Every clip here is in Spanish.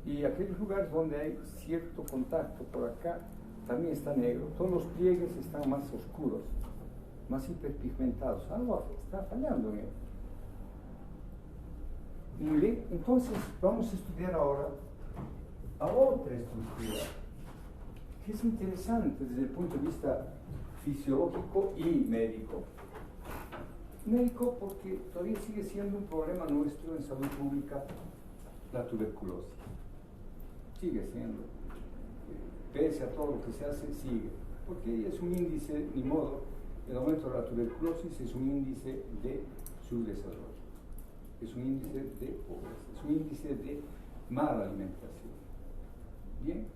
Y aquellos lugares donde hay cierto contacto por acá también está negro. Todos los pliegues están más oscuros, más hiperpigmentados. Algo está fallando en él. Muy bien, entonces vamos a estudiar ahora a otra estructura que es interesante desde el punto de vista fisiológico y médico. Médico porque todavía sigue siendo un problema nuestro en salud pública la tuberculosis. Sigue siendo. Pese a todo lo que se hace, sigue. Porque es un índice, ni modo, el aumento de la tuberculosis es un índice de subdesarrollo. Es un índice de pobreza, es un índice de mala alimentación. Bien.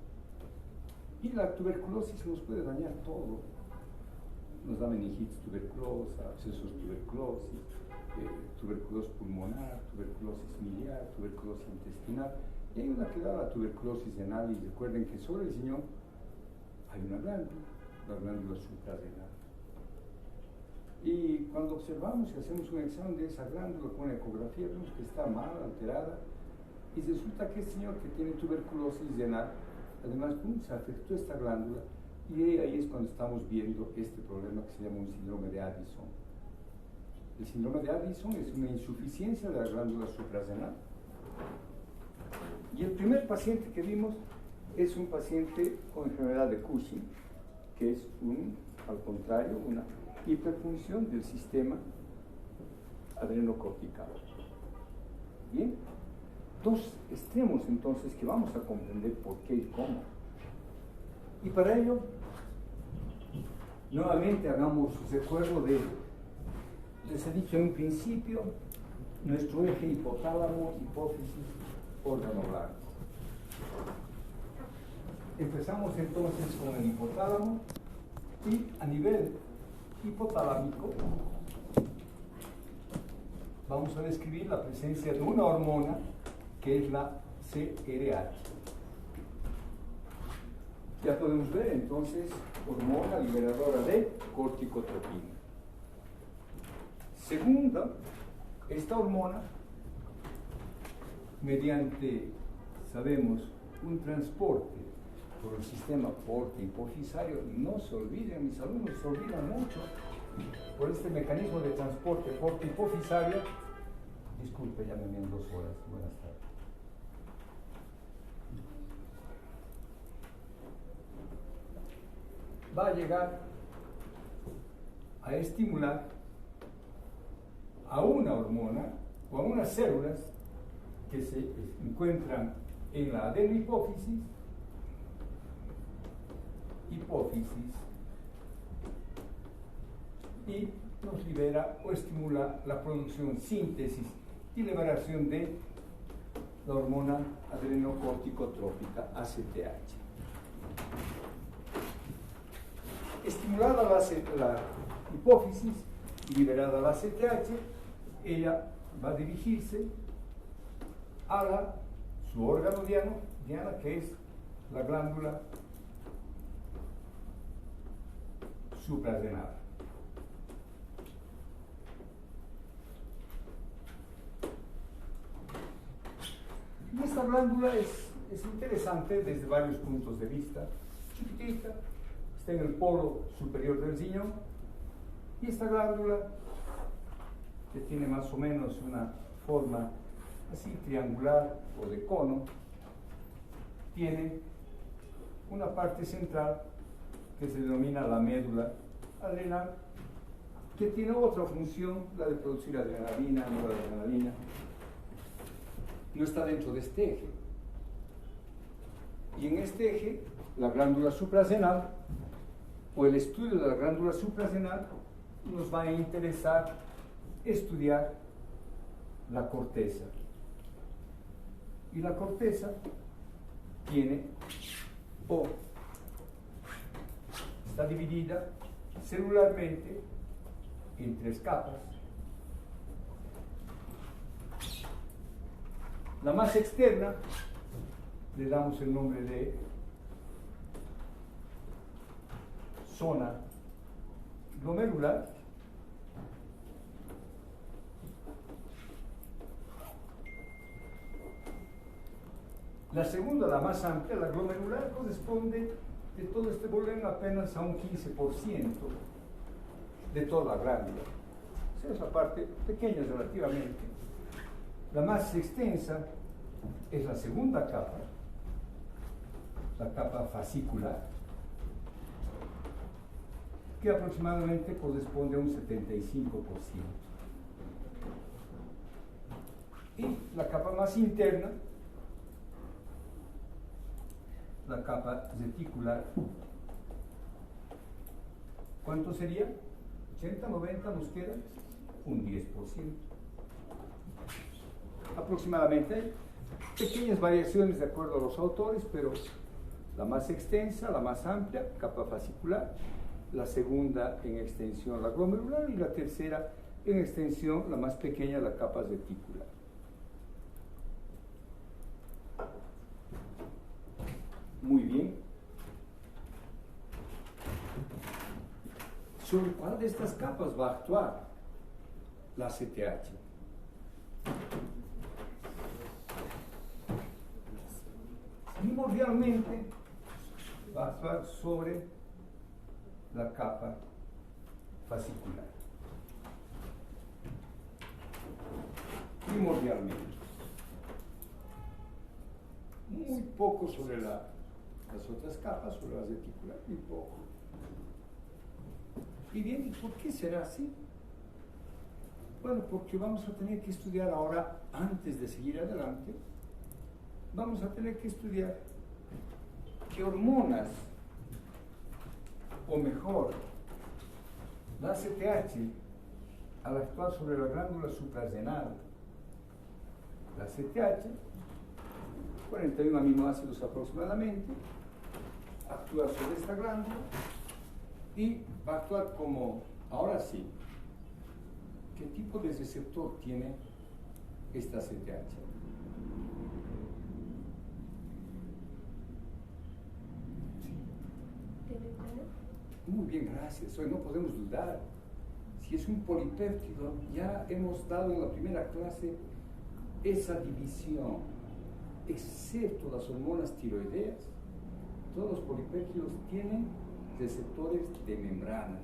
Y la tuberculosis nos puede dañar todo. Nos da meningitis tuberculosa, abscesos tuberculosis, tuberculosis pulmonar, tuberculosis miliar, tuberculosis intestinal. Y hay una que da la tuberculosis renal, y recuerden que sobre el riñón hay una glándula, la glándula suprarrenal. Y cuando observamos y hacemos un examen de esa glándula con ecografía, vemos que está mal, alterada, y resulta que este señor que tiene tuberculosis renal, además, se afectó esta glándula, y ahí es cuando estamos viendo este problema que se llama un síndrome de Addison. El síndrome de Addison es una insuficiencia de la glándula suprarrenal. Y el primer paciente que vimos es un paciente con enfermedad de Cushing, que es al contrario, una hiperfunción del sistema adrenocortical. Bien, dos extremos entonces que vamos a comprender por qué y cómo. Y para ello, nuevamente hagamos recuerdo les he dicho en un principio, nuestro eje hipotálamo, hipófisis, órgano blanco. Empezamos entonces con el hipotálamo y a nivel hipotalámico vamos a describir la presencia de una hormona que es la CRH. Ya podemos ver entonces hormona liberadora de corticotropina. Segunda, esta hormona, mediante, sabemos, un transporte por el sistema porte hipofisario, no se olviden, mis alumnos se olvidan mucho, por este mecanismo de transporte porte hipofisario. Disculpe, ya me envían 2 horas, buenas tardes. Va a llegar a estimular a una hormona o a unas células que se encuentran en la adenohipófisis, y nos libera o estimula la producción, síntesis y liberación de la hormona adrenocorticotrópica, ACTH. Estimulada la hipófisis y liberada la ACTH, ella va a dirigirse a su órgano diana, que es la glándula suprarrenal. Y esta glándula es interesante desde varios puntos de vista. Chiquitita, está en el polo superior del riñón, y esta glándula, que tiene más o menos una forma así triangular o de cono, tiene una parte central que se denomina la médula adrenal, que tiene otra función, la de producir adrenalina, noradrenalina. No está dentro de este eje. Y en este eje, la glándula suprarrenal, o el estudio de la glándula suprarrenal, nos va a interesar estudiar la corteza. Y la corteza tiene, o está dividida celularmente en 3 capas. La más externa le damos el nombre de zona glomerular, La segunda, la más amplia, la glomerular, corresponde de todo este volumen apenas a un 15% de toda la glándula. O sea, es la parte pequeña relativamente. La más extensa es la segunda capa, la capa fascicular, que aproximadamente corresponde a un 75%. Y la capa más interna, la capa reticular, ¿cuánto sería? 80, 90, nos queda un 10%. Aproximadamente, pequeñas variaciones de acuerdo a los autores, pero la más extensa, la más amplia, capa fascicular, la segunda en extensión, la glomerular, y la tercera en extensión, la más pequeña, la capa reticular. Muy bien. ¿Sobre cuál de estas capas va a actuar la ACTH? Primordialmente va a actuar sobre la capa fascicular. Primordialmente. Muy poco sobre las otras capas, sobre la reticular, muy poco. Y bien, ¿y por qué será así? Bueno, porque vamos a tener que estudiar ahora, antes de seguir adelante, vamos a tener que estudiar qué hormonas, o mejor, la ACTH, al actuar sobre la glándula suprarrenal, la ACTH, 41 aminoácidos aproximadamente, actúa sobre esta glándula y va a actuar como, ahora sí, ¿qué tipo de receptor tiene esta ACTH? Muy bien, gracias. Hoy no podemos dudar. Si es un polipéptido, ya hemos dado en la primera clase esa división, excepto las hormonas tiroideas. Todos los polipéptidos tienen receptores de membrana.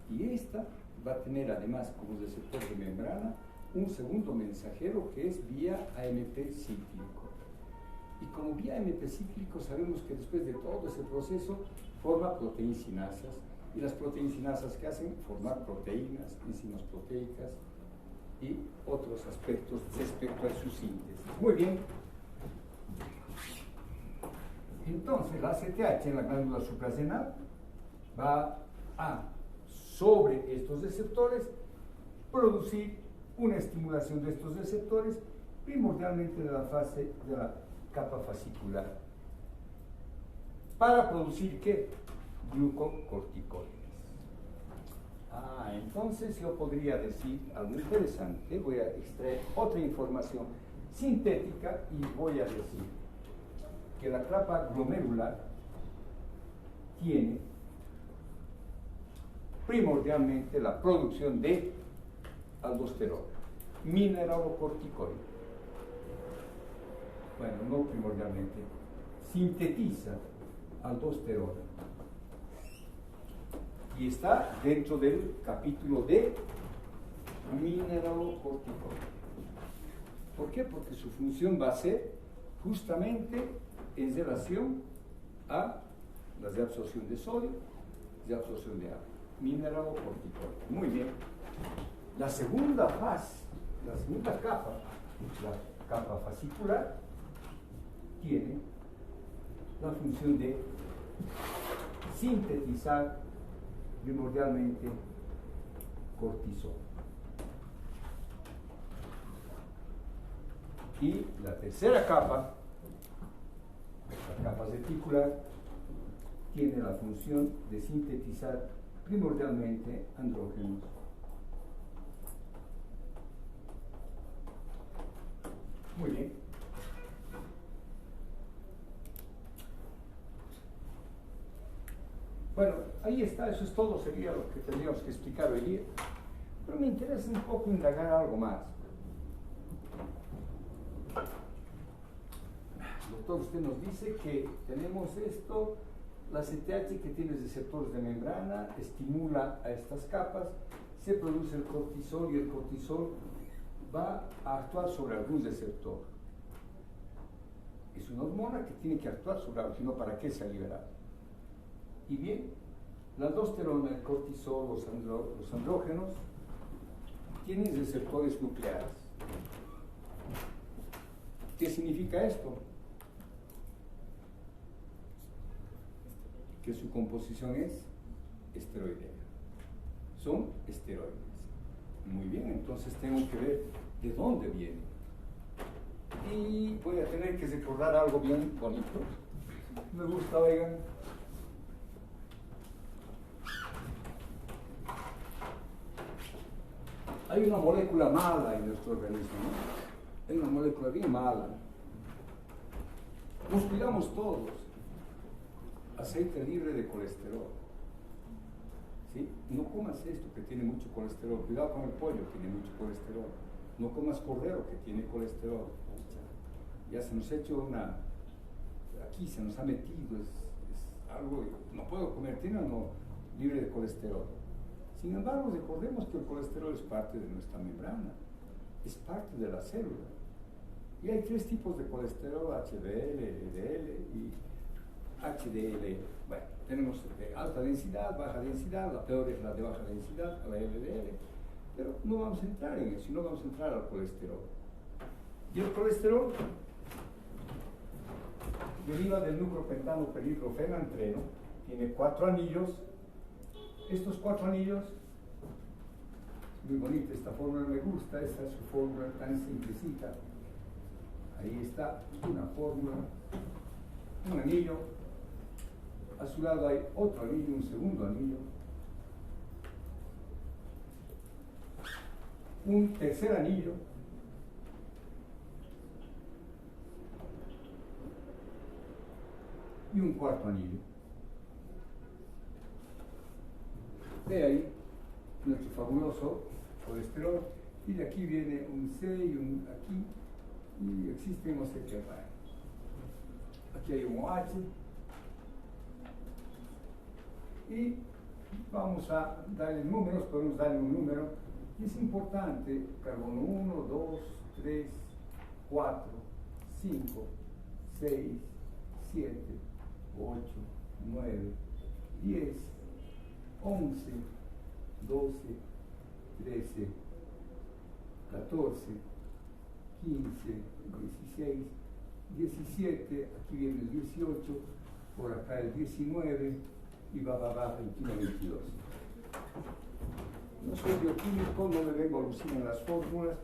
Y esta va a tener además como receptor de membrana un segundo mensajero que es vía AMP cíclico. Y como vía AMP cíclico sabemos que después de todo ese proceso forma proteincinasas, y las proteincinasas que hacen formar proteínas, enzimas proteicas y otros aspectos respecto a su síntesis. Muy bien. Entonces la ACTH en la glándula suprarrenal va a, sobre estos receptores, producir una estimulación de estos receptores, primordialmente de la fase de la capa fascicular. ¿Para producir qué? Glucocorticoides. Entonces yo podría decir algo interesante. Voy a extraer otra información sintética y voy a decir que la capa glomerular tiene primordialmente la producción de aldosterona, mineralocorticoide. Bueno, no primordialmente, sintetiza aldosterona. Y está dentro del capítulo de mineralocorticoide. ¿Por qué? Porque su función va a ser justamente en relación a la reabsorción de sodio, reabsorción de agua. Mineralocorticoide. Muy bien. La segunda fase, la segunda capa, la capa fascicular, tiene la función de sintetizar primordialmente cortisol. Y la tercera capa, la capa reticular, tiene la función de sintetizar primordialmente andrógenos. Muy bien. Bueno, ahí está, eso es todo, sería lo que tendríamos que explicar hoy día. Pero me interesa un poco indagar algo más. Entonces usted nos dice que tenemos esto, la CTH que tiene receptores de membrana, estimula a estas capas, se produce el cortisol y el cortisol va a actuar sobre algún receptor. Es una hormona que tiene que actuar sobre algo, sino para qué se ha liberado. Y bien, la aldosterona, el cortisol, los andrógenos, tienen receptores nucleares. ¿Qué significa esto? Que su composición es esteroidea. Son esteroides. Muy bien, entonces tengo que ver de dónde vienen. Y voy a tener que recordar algo bien bonito. Me gusta, oigan. Hay una molécula mala en nuestro organismo, ¿no? Hay una molécula bien mala. Nos cuidamos todos. Aceite libre de colesterol. ¿Sí? No comas esto que tiene mucho colesterol. Cuidado con el pollo, tiene mucho colesterol. No comas cordero que tiene colesterol. Ya se nos ha hecho una... Aquí se nos ha metido, es algo... No puedo comer, tiene o no libre de colesterol. Sin embargo, recordemos que el colesterol es parte de nuestra membrana, es parte de la célula. Y hay tres tipos de colesterol, HDL, LDL y HDL. Bueno, tenemos de alta densidad, baja densidad, la peor es la de baja densidad, la LDL. Pero no vamos a entrar en eso, no vamos a entrar al colesterol. Y el colesterol deriva del nucleopentano peridrofenantreno, tiene 4 anillos. Estos 4 anillos, muy bonita esta fórmula, me gusta, esta es su fórmula tan simplecita. Ahí está una fórmula, un anillo, a su lado hay otro anillo, un segundo anillo, un tercer anillo, y un cuarto anillo. De ahí nuestro fabuloso colesterol, y de aquí viene un C y un aquí, y existe no sé qué. Aquí hay un OH, y vamos a darle números, podemos darle un número, y es importante: carbono 1, 2, 3, 4, 5, 6, 7, 8, 9, 10, 11, 12, 13, 14, 15, 16, 17, aquí viene el 18, por acá el 19, y va 21, 22. No soy bioquímico, no me vengo a lucir en las fórmulas,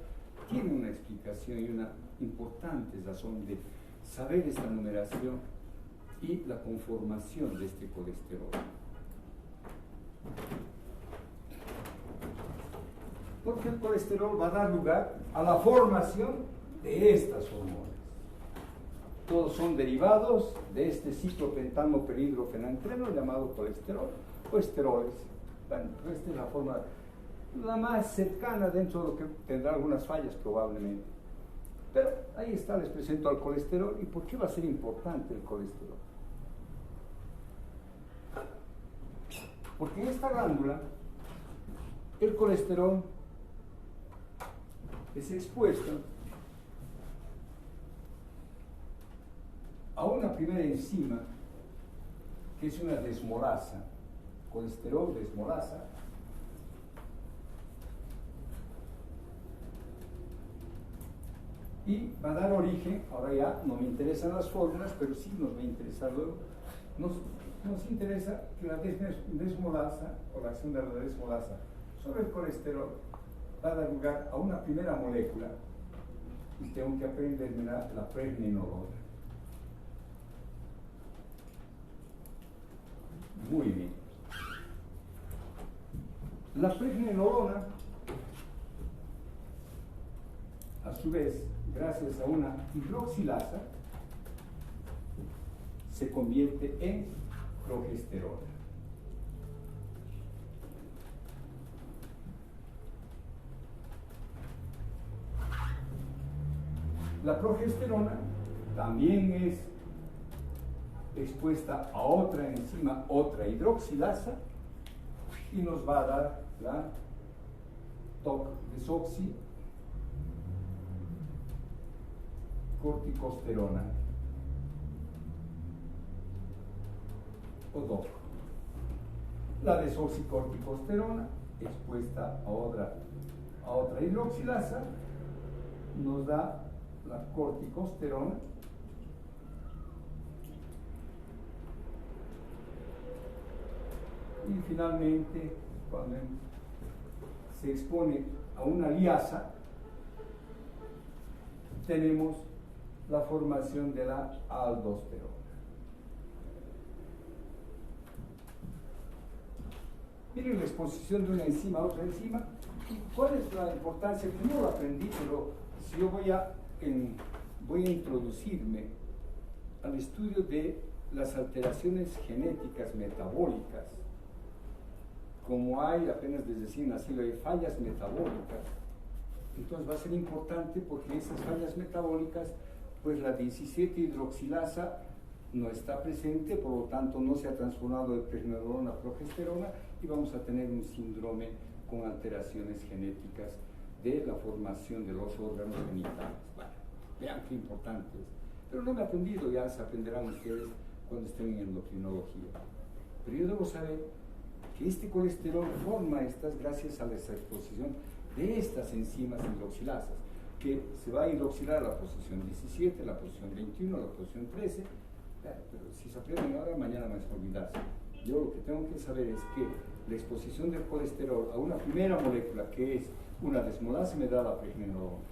tiene una explicación y una importante razón de saber esta numeración y la conformación de este colesterol. Porque el colesterol va a dar lugar a la formación de estas hormonas. Todos son derivados de este ciclopentano peridrofenantreno llamado colesterol o esteroles. Bueno, esta es la forma la más cercana, dentro de lo que tendrá algunas fallas probablemente. Pero ahí está, les presento al colesterol. ¿Y por qué va a ser importante el colesterol? Porque en esta glándula el colesterol es expuesto a una primera enzima que es una desmolasa, colesterol desmolasa, y va a dar origen, ahora ya no me interesan las fórmulas, pero sí nos va a interesar luego, nos interesa que la desmolasa o la acción de la desmolasa sobre el colesterol va a dar lugar a una primera molécula, y tengo que aprenderme la pregnenolona. Muy bien. La pregnenolona, a su vez, gracias a una hidroxilasa, se convierte en progesterona. La progesterona también es expuesta a otra enzima, otra hidroxilasa, y nos va a dar la desoxicorticosterona o DOC. La desoxicorticosterona expuesta a otra hidroxilasa nos da la corticosterona, y finalmente cuando se expone a una liasa tenemos la formación de la aldosterona. Miren la exposición de una enzima a otra enzima. ¿Cuál es la importancia? Que no lo aprendí, pero si yo voy a introducirme al estudio de las alteraciones genéticas metabólicas, como hay apenas desde recién nacido, hay fallas metabólicas, entonces va a ser importante porque esas fallas metabólicas, pues la 17 hidroxilasa no está presente, por lo tanto no se ha transformado de pregnenolona a progesterona y vamos a tener un síndrome con alteraciones genéticas de la formación de los órganos genitales. Bueno, vean qué importante es. Pero no me he aprendido, ya se aprenderán ustedes cuando estén en endocrinología. Pero yo debo saber que este colesterol forma estas gracias a la exposición de estas enzimas hidroxilasas, que se va a hidroxilar a la posición 17, a la posición 21, a la posición 13, pero si se aprenden ahora, mañana me es olvidarse. Yo lo que tengo que saber es que la exposición del colesterol a una primera molécula, que es una desmolasa, me da la pregnenolona.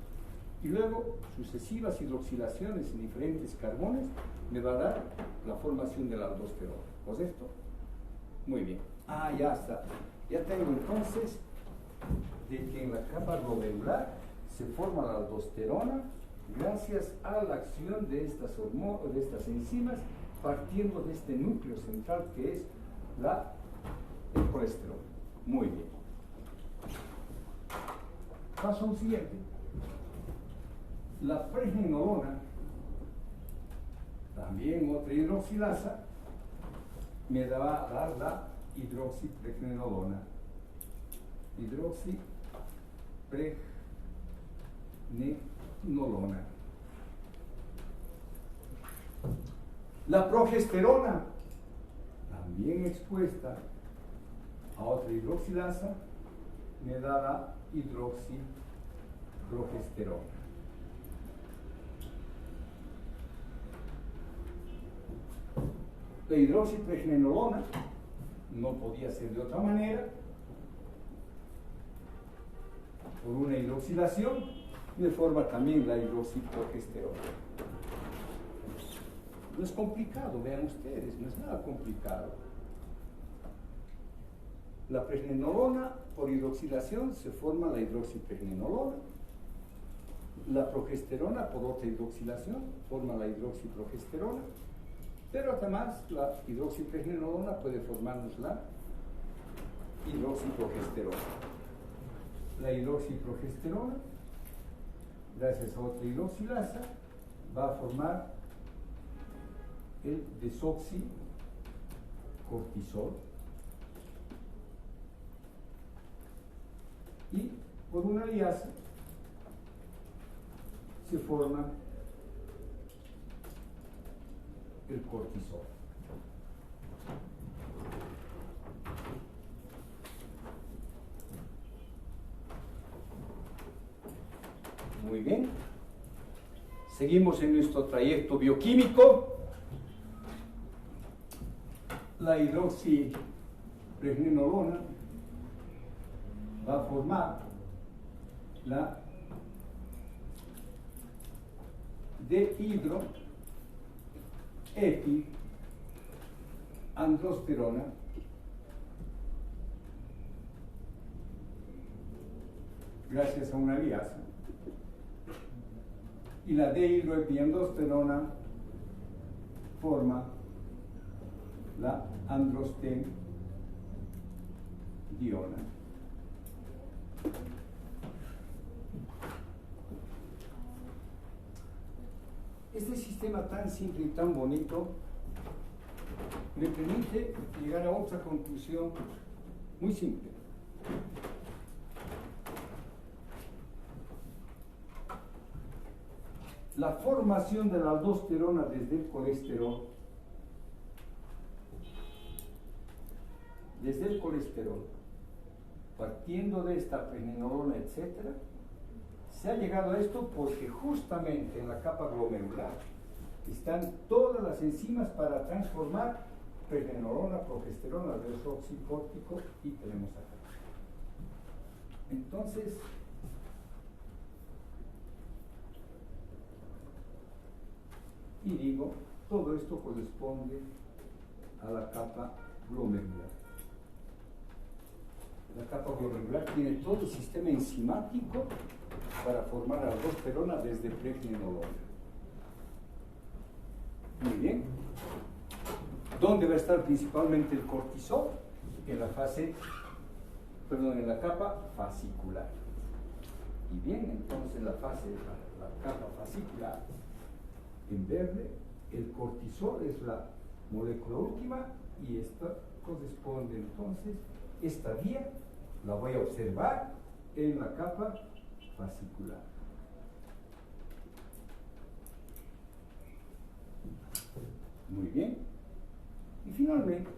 Y luego, sucesivas hidroxilaciones en diferentes carbones me va a dar la formación de la aldosterona. ¿Pues esto? Muy bien. Ya está. Ya tengo entonces de que en la capa glomerular se forma la aldosterona gracias a la acción de estas enzimas, partiendo de este núcleo central que es el colesterol. Muy bien. Paso siguiente. La pregnenolona, también otra hidroxilasa, me va a dar la hidroxipregnenolona. Hidroxipregnenolona. La progesterona, también expuesta a otra hidroxilasa, me da la hidroxiprogesterona. La hidroxipregnenolona no podía ser de otra manera, por una hidroxilación, me forma también la hidroxiprogesterona. No es complicado, vean ustedes, no es nada complicado. La pregnenolona, por hidroxilación, se forma la hidroxipregnenolona. La progesterona, por otra hidroxilación, forma la hidroxiprogesterona. Pero además, la hidroxipregnenolona puede formarnos la hidroxiprogesterona. La hidroxiprogesterona, gracias a otra hidroxilasa, va a formar el desoxicortisol, y por una liasa se forma el cortisol. Muy bien. Seguimos en nuestro trayecto bioquímico. La hidroxipregnenolona va a formar la dehidroepiandrosterona gracias a una liasa, y la dehidroepiandrosterona forma la androstendiona. Este sistema tan simple y tan bonito me permite llegar a otra conclusión muy simple. La formación de la aldosterona desde el colesterol, partiendo de esta pregnenolona, etc., se ha llegado a esto porque justamente en la capa glomerular están todas las enzimas para transformar pregnenolona, progesterona, desoxicórtico y tenemos acá. Entonces, y digo, todo esto corresponde a la capa glomerular. La capa glomerular tiene todo el sistema enzimático para formar aldosterona desde pregnenolona. Muy bien. ¿Dónde va a estar principalmente el cortisol? En la capa fascicular. Y bien, entonces la capa fascicular, en verde, el cortisol es la molécula última y esta corresponde entonces, esta vía la voy a observar en la capa fascicular. Muy bien. Y finalmente,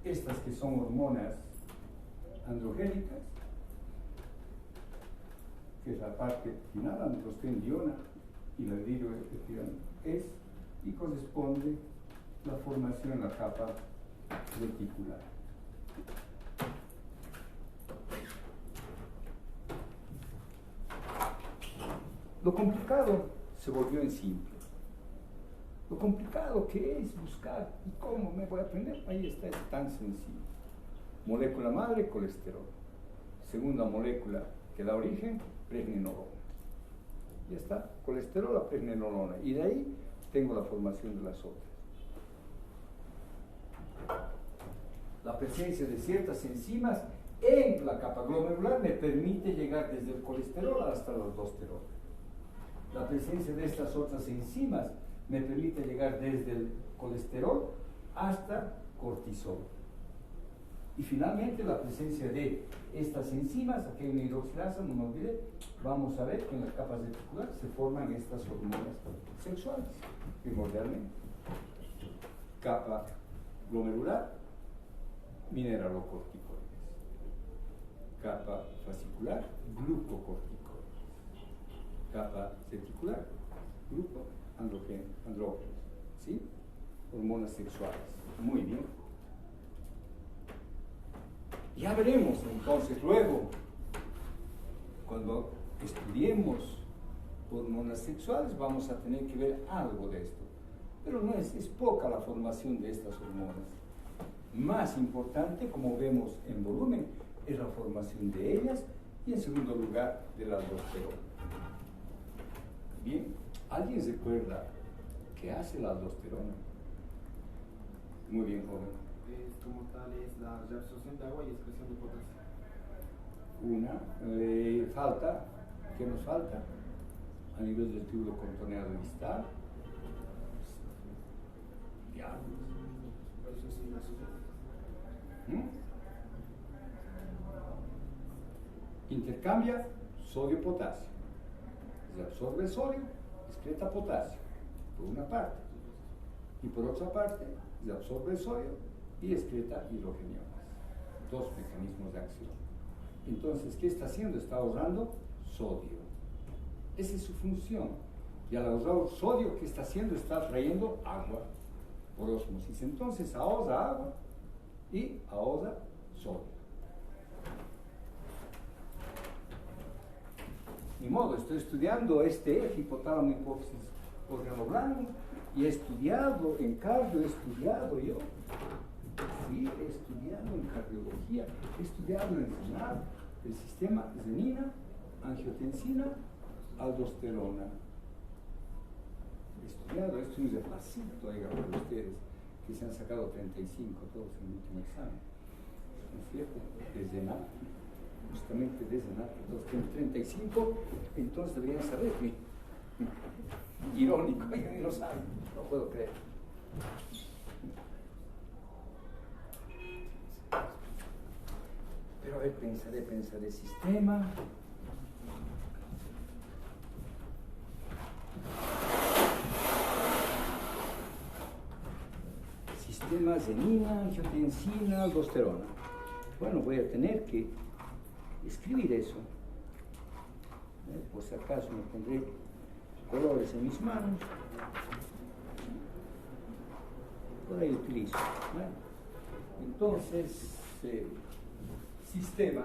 estas que son hormonas androgénicas, que es la parte final, androstendiona y la dihidroestradiol y corresponde la formación en la capa reticular. Lo complicado se volvió en simple. Lo complicado que es buscar y cómo me voy a aprender, ahí está, es tan sencillo. Molécula madre, colesterol. Segunda molécula que da origen, pregnenolona. Ya está, colesterol a pregnenolona. Y de ahí tengo la formación de las otras. La presencia de ciertas enzimas en la capa glomerular me permite llegar desde el colesterol hasta la aldosterona. La presencia de estas otras enzimas me permite llegar desde el colesterol hasta cortisol. Y finalmente la presencia de estas enzimas, aquí hay una hidroxilasa, no me olvidé, vamos a ver que en las capas reticulares se forman estas hormonas sexuales, primordialmente. Capa glomerular, mineralocorticoides. Capa fascicular, glucocorticoides. Capa reticular, grupo andrógenos, ¿sí? Hormonas sexuales. Muy bien. Ya veremos entonces luego, cuando estudiemos hormonas sexuales, vamos a tener que ver algo de esto. Pero no es poca la formación de estas hormonas. Más importante, como vemos en volumen, es la formación de ellas y en segundo lugar de la aldosterona. Bien, ¿alguien recuerda qué hace la aldosterona? Muy bien, joven. Como tal es la reabsorción de agua y excreción de potasio. Falta, ¿qué nos falta? A nivel del tubo contorneado distal. Diablos. Eso sí, la azúcar. Intercambia sodio-potasio. Se absorbe sodio, excreta potasio, por una parte. Y por otra parte, se absorbe sodio y excreta hidrogenionas. Dos mecanismos de acción. Entonces, ¿qué está haciendo? Está ahorrando sodio. Esa es su función. Y al ahorrar sodio, ¿qué está haciendo? Está trayendo agua por ósmosis. Entonces, ahorra agua y ahorra sodio. Ni modo, estoy estudiando este eje, hipotálamo, hipófisis, organoblano, y he estudiado en cardio, he estudiado yo. Sí, he estudiado en cardiología, he estudiado en renal, el sistema renina, angiotensina, aldosterona. He estudiado, esto es un replacito, digamos, de ustedes, que se han sacado 35 todos en el último examen. ¿No es cierto? De renal, justamente de renal, todos tienen 35, entonces deberían saber que irónico, ellos no lo saben, no puedo creer. Pero a ver, pensaré sistema. Sistema renina, angiotensina, aldosterona. Bueno, voy a tener que escribir eso. Por si acaso me pondré colores en mis manos. Por ahí utilizo. Entonces, sistema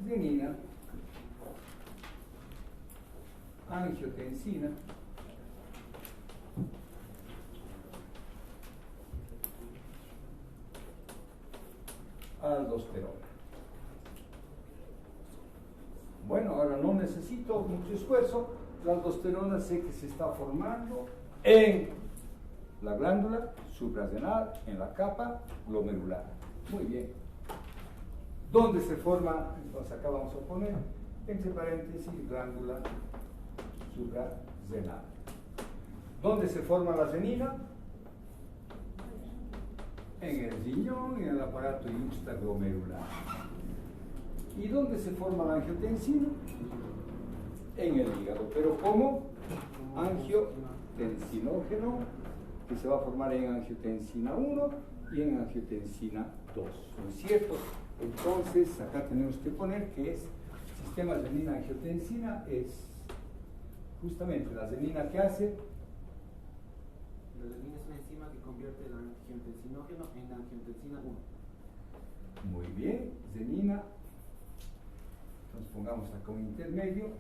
renina, angiotensina, aldosterona. Bueno, ahora no necesito mucho esfuerzo. La aldosterona sé que se está formando en la glándula suprarrenal, en la capa glomerular. Muy bien. ¿Dónde se forma? Entonces acá vamos a poner entre paréntesis glándula suprarrenal. ¿Dónde se forma la renina? En el riñón, en el aparato yuxtaglomerular. ¿Y dónde se forma la angiotensina? En el hígado. ¿Pero cómo? Angiotensinógeno, que se va a formar en angiotensina 1 y en angiotensina 2. ¿No es cierto? Entonces, acá tenemos que poner que es sistema renina-angiotensina, es justamente la renina que hace. La renina es una enzima que convierte el angiotensinógeno en angiotensina 1. Muy bien, renina. Entonces pongamos acá un intermedio.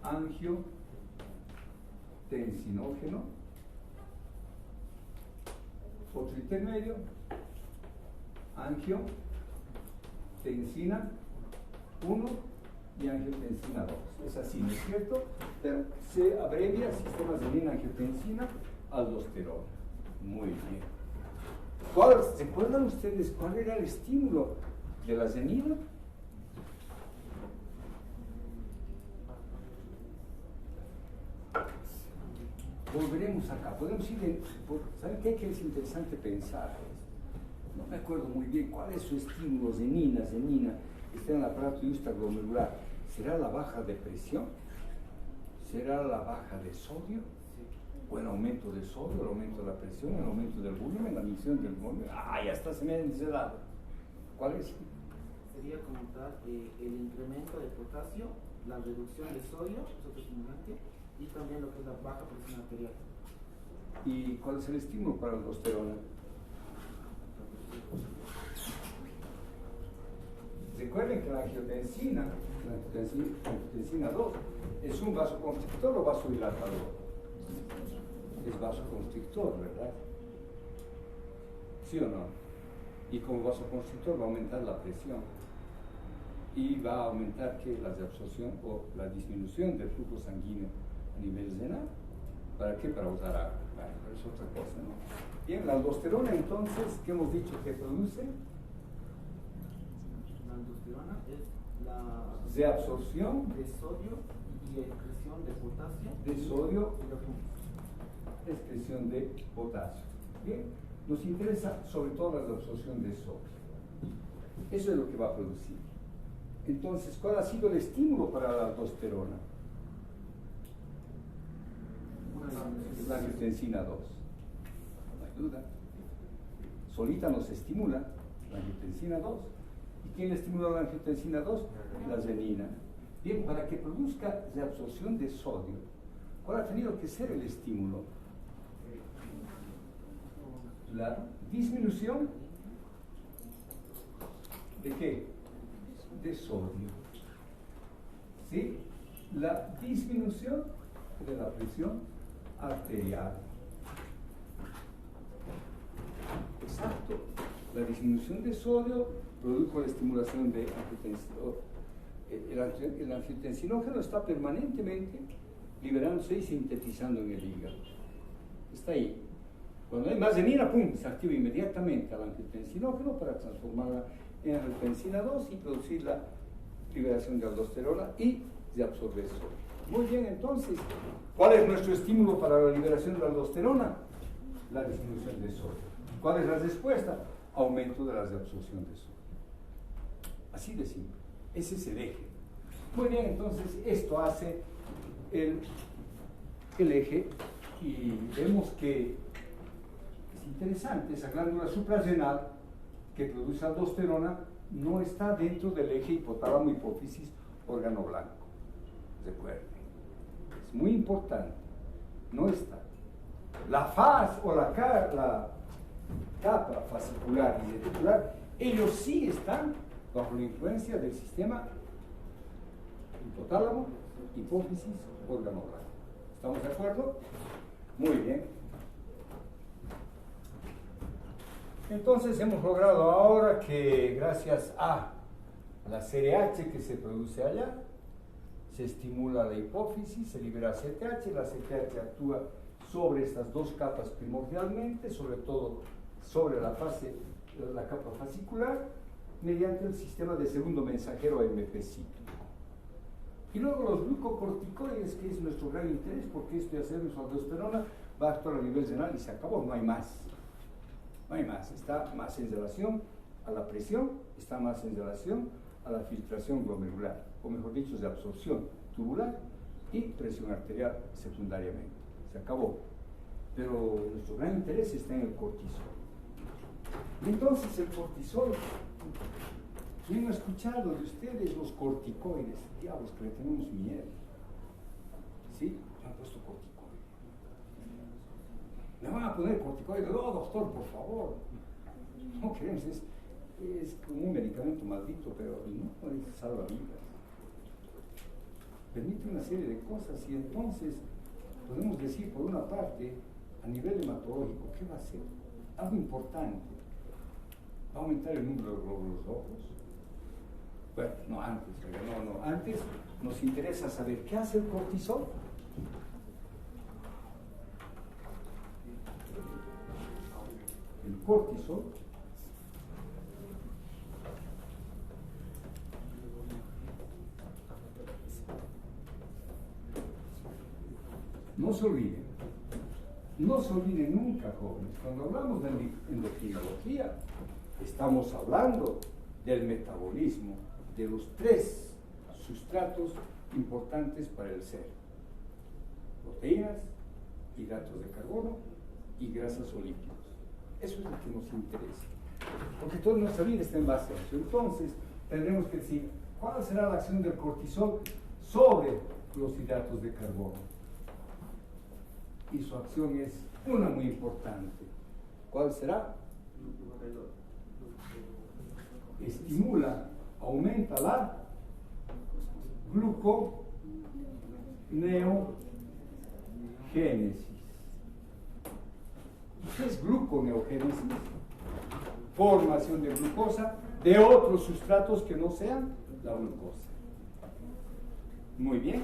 Angiotensinógeno. Otro intermedio. Angiotensina 1 y angiotensina 2. Es así, ¿no es cierto? Pero se abrevia sistema renina-angiotensina aldosterona. Muy bien. ¿Recuerdan ustedes cuál era el estímulo de la renina? Volveremos acá. Podemos ir ¿saben qué? Que es interesante pensar. No me acuerdo muy bien cuál es su estímulo. Renina, está en el aparato yuxtaglomerular. ¿Será la baja de presión? ¿Será la baja de sodio? O el aumento de sodio, el aumento de la presión, el aumento del volumen, la misión del volumen. Ya está, se me ha enredado. ¿Cuál es? Sería como tal el incremento de potasio, la reducción de sodio, es otro estimulante, y también lo que es la baja presión arterial. ¿Y cuál es el estímulo para la aldosterona? Recuerden que la angiotensina 2, es un vasoconstrictor o vasodilatador. Es vasoconstrictor, ¿verdad? ¿Sí o no? Y como vasoconstrictor va a aumentar la presión y va a aumentar que la reabsorción o la disminución del flujo sanguíneo a nivel renal. ¿Para qué? Para usar agua. Bueno, pero es otra cosa, ¿no? Bien, la aldosterona entonces, ¿qué hemos dicho que produce? La aldosterona es la Reabsorción de sodio y excreción de potasio. de sodio, Y los humos. excreción de potasio. Bien, nos interesa sobre todo la reabsorción de sodio. Eso es lo que va a producir. Entonces, ¿cuál ha sido el estímulo para la aldosterona? La angiotensina 2. No hay duda. Solita nos estimula la angiotensina 2. ¿Y quién le estimula la angiotensina 2? La renina. Bien, para que produzca reabsorción de sodio, ¿cuál ha tenido que ser el estímulo? La disminución ¿de qué? De sodio. ¿Sí? La disminución de la presión arterial. Exacto. La disminución de sodio produjo la estimulación de angiotensina. El angiotensinógeno está permanentemente liberándose y sintetizando en el hígado. Está ahí. Cuando hay más renina, ¡pum!, se activa inmediatamente al angiotensinógeno para transformarla en angiotensina 2 y producir la liberación de aldosterona y de absorber sodio. Muy bien, entonces, ¿cuál es nuestro estímulo para la liberación de la aldosterona? La disminución de sodio. ¿Cuál es la respuesta? Aumento de la absorción de sodio. Así de simple. Ese es el eje. Muy bien, entonces esto hace el eje y vemos que es interesante, esa glándula suprarrenal que produce aldosterona no está dentro del eje hipotálamo, hipófisis, órgano blanco. Recuerden, es muy importante, no está. La faz o la capa fascicular y reticular, ellos sí están bajo la influencia del sistema hipotálamo, hipófisis, órgano blanco. ¿Estamos de acuerdo? Muy bien. Entonces hemos logrado ahora que gracias a la CRH que se produce allá, se estimula la hipófisis, se libera CTH, la CTH actúa sobre estas dos capas primordialmente, sobre todo sobre la capa fascicular, mediante el sistema de segundo mensajero AMP cíclico. Y luego los glucocorticoides, que es nuestro gran interés, porque esto de hacer su aldosterona va a actuar a nivel renal y se acabó, no hay más. No hay más, está más en relación a la presión, está más en relación a la filtración glomerular, o mejor dicho, de absorción tubular y presión arterial secundariamente. Se acabó. Pero nuestro gran interés está en el cortisol. Y entonces el cortisol, ¿quién ha escuchado de ustedes los corticoides? Diablos, que le tenemos miedo. ¿Sí? Me han puesto corticoides. Me van a poner corticoides. No, doctor, por favor. No queremos, es como un medicamento maldito, pero no es salva vidas. Permite una serie de cosas y entonces podemos decir, por una parte, a nivel hematológico, ¿qué va a hacer? Algo importante. ¿Va a aumentar el número de glóbulos rojos? Bueno, no antes, no. Antes nos interesa saber qué hace el cortisol. El cortisol no se olviden nunca, jóvenes, cuando hablamos de endocrinología, estamos hablando del metabolismo de los tres sustratos importantes para el ser: proteínas, hidratos de carbono y grasas o lípidos. Eso es lo que nos interesa, porque toda nuestra vida está en base a eso. Entonces, tendremos que decir, ¿cuál será la acción del cortisol sobre los hidratos de carbono? Y su acción es una muy importante. ¿Cuál será? Estimula, aumenta la gluconeogénesis. ¿Qué es gluconeogénesis? Formación de glucosa de otros sustratos que no sean la glucosa. Muy bien.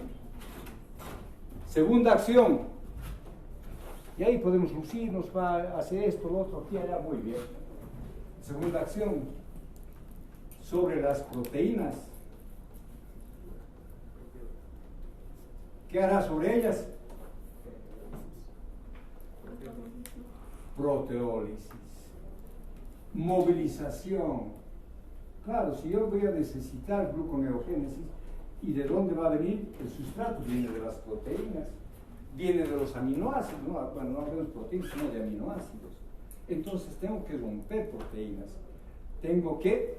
Segunda acción. Y ahí podemos lucirnos, va a hacer esto, lo otro, aquí, allá, muy bien. Segunda acción, sobre las proteínas. ¿Qué hará sobre ellas? Proteólisis. Movilización. Claro, si yo voy a necesitar gluconeogénesis, ¿y de dónde va a venir? El sustrato viene de las proteínas. Viene de los aminoácidos, no hablamos de proteínas, sino de aminoácidos. Entonces tengo que romper proteínas, tengo que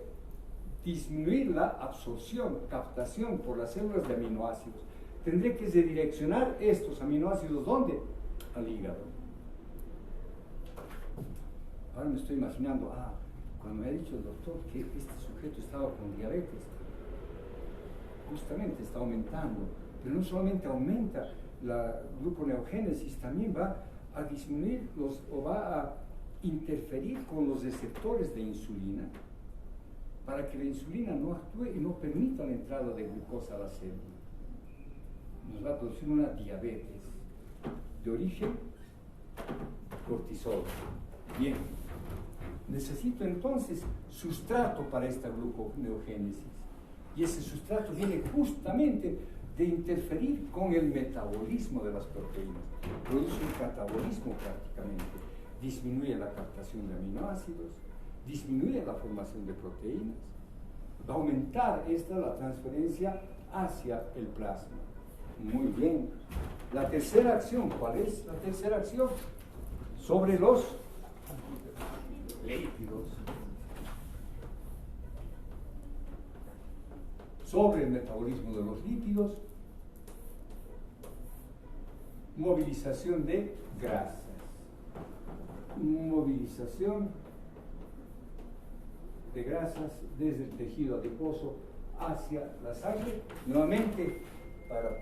disminuir la absorción, captación por las células de aminoácidos. Tendré que redireccionar estos aminoácidos, ¿dónde? Al hígado. Ahora me estoy imaginando, cuando me ha dicho el doctor que este sujeto estaba con diabetes, justamente está aumentando, pero no solamente aumenta la gluconeogénesis, también va a disminuir o va a interferir con los receptores de insulina para que la insulina no actúe y no permita la entrada de glucosa a la célula. Nos va a producir una diabetes de origen cortisol. Bien, necesito entonces sustrato para esta gluconeogénesis y ese sustrato viene justamente de interferir con el metabolismo de las proteínas. Produce un catabolismo prácticamente. Disminuye la captación de aminoácidos, disminuye la formación de proteínas. Va a aumentar la transferencia hacia el plasma. Muy bien. La tercera acción, ¿cuál es la tercera acción? Sobre los lípidos. Sobre el metabolismo de los lípidos, movilización de grasas. Movilización de grasas desde el tejido adiposo hacia la sangre, nuevamente para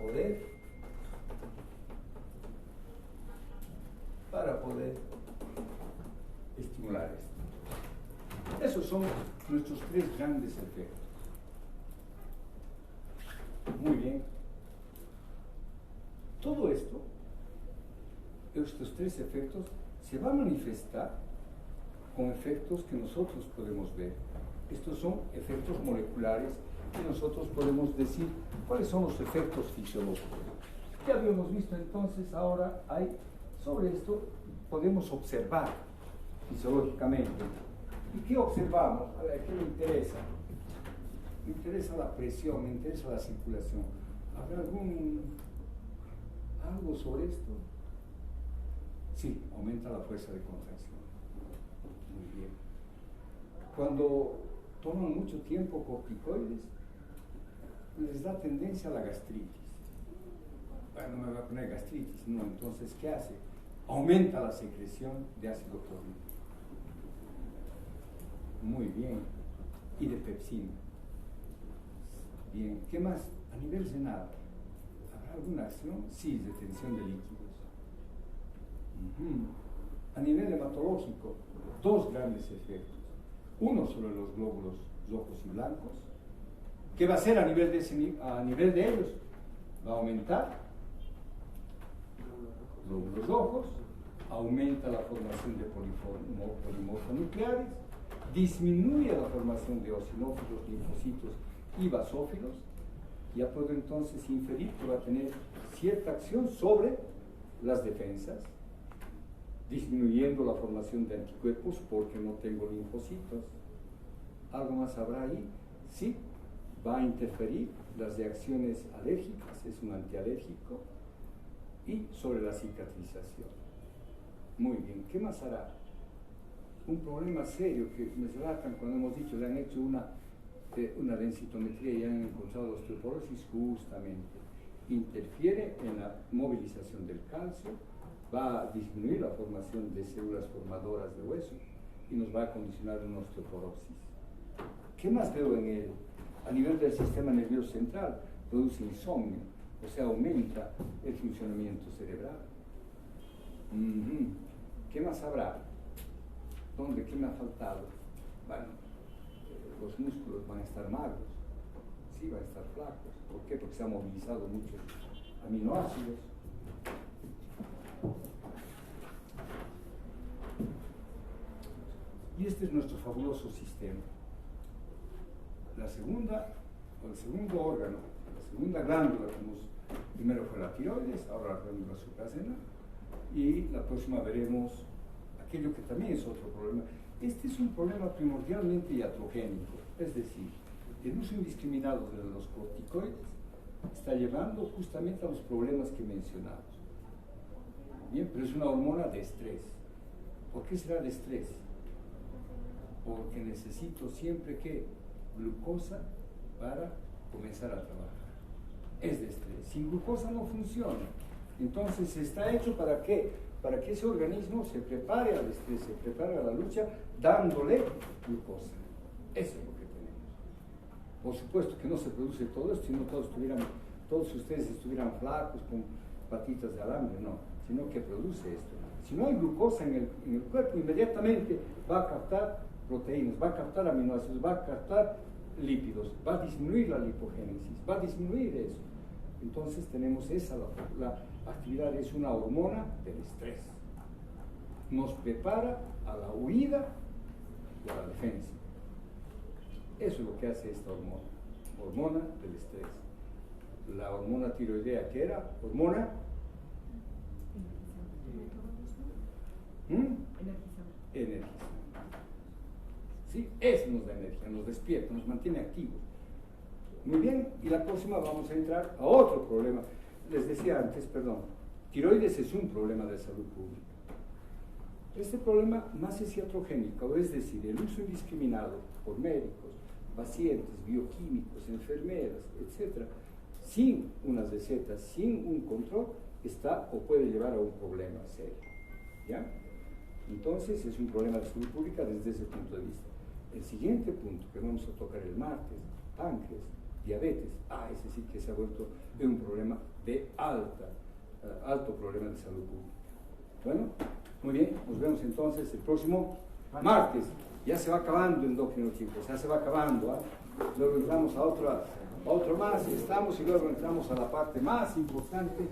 poder estimular esto. Esos son nuestros tres grandes efectos. Muy bien. Todo esto, estos tres efectos, se va a manifestar con efectos que nosotros podemos ver. Estos son efectos moleculares y nosotros podemos decir cuáles son los efectos fisiológicos. Ya habíamos visto entonces, ahora sobre esto podemos observar fisiológicamente. ¿Y qué observamos? A ver, ¿qué me interesa? Me interesa la presión, me interesa la circulación. ¿Habrá algo sobre esto? Sí, aumenta la fuerza de contracción. Muy bien. Cuando toman mucho tiempo corticoides, les da tendencia a la gastritis. Bueno, no me va a poner gastritis, no. Entonces, ¿qué hace? Aumenta la secreción de ácido clorhídrico. Muy bien. Y de pepsina. Bien. ¿Qué más? A nivel renal, ¿habrá alguna acción? Sí, retención de líquidos. A nivel hematológico, dos grandes efectos. Uno sobre los glóbulos rojos y blancos. ¿Qué va a hacer a nivel de ellos? Va a aumentar glóbulos rojos, aumenta la formación de polimorfonucleares, disminuye la formación de eosinófilos, linfocitos y basófilos. Ya puedo entonces inferir que va a tener cierta acción sobre las defensas, disminuyendo la formación de anticuerpos porque no tengo linfocitos. ¿Algo más habrá ahí? Sí, va a interferir las reacciones alérgicas, es un antialérgico, y sobre la cicatrización. Muy bien, ¿qué más hará? Un problema serio que me relatan cuando hemos dicho, le han hecho una densitometría y han encontrado osteoporosis, justamente interfiere en la movilización del calcio, va a disminuir la formación de células formadoras de hueso y nos va a condicionar una osteoporosis. ¿Qué más veo en él? A nivel del sistema nervioso central, produce insomnio, o sea, aumenta el funcionamiento cerebral. ¿Qué más habrá? ¿Dónde? ¿Qué me ha faltado? Bueno, los músculos van a estar magros, sí, van a estar flacos. ¿Por qué? Porque se han movilizado muchos aminoácidos. Y este es nuestro fabuloso sistema. El segundo órgano, la segunda glándula, primero fue la tiroides, ahora la glándula suprarrenal, y la próxima veremos aquello que también es otro problema. Este es un problema primordialmente iatrogénico, es decir, el uso indiscriminado de los corticoides está llevando justamente a los problemas que mencionamos. Bien, pero es una hormona de estrés. ¿Por qué será de estrés? Porque necesito siempre que glucosa para comenzar a trabajar. Es de estrés. Sin glucosa no funciona. Entonces está hecho para qué? Para que ese organismo se prepare al estrés, se prepare a la lucha, dándole glucosa. Eso es lo que tenemos. Por supuesto que no se produce todo esto, si no todos ustedes estuvieran flacos con patitas de alambre, no, sino que produce esto. Si no hay glucosa en el cuerpo, inmediatamente va a captar proteínas, va a captar aminoácidos, va a captar lípidos, va a disminuir la lipogénesis, va a disminuir eso. Entonces tenemos la actividad es una hormona del estrés. Nos prepara a la huida y a la defensa. Eso es lo que hace esta hormona del estrés. la hormona tiroidea, que era hormona energía. Sí, eso nos da energía, nos despierta, nos mantiene activos. Muy bien, y la próxima vamos a entrar a otro problema. Les decía antes, perdón, tiroides es un problema de salud pública. Este problema más es iatrogénico, es decir, el uso indiscriminado por médicos, pacientes, bioquímicos, enfermeras, etc., sin unas recetas, sin un control, está o puede llevar a un problema serio. ¿Ya? Entonces es un problema de salud pública desde ese punto de vista. El siguiente punto que vamos a tocar el martes, páncreas, diabetes, ese sí que se ha vuelto un problema de alto problema de salud pública. Bueno, muy bien, nos vemos entonces el próximo martes. Ya se va acabando Endocrino, chicos, ya se va acabando. Luego entramos a otro más, estamos y luego entramos a la parte más importante.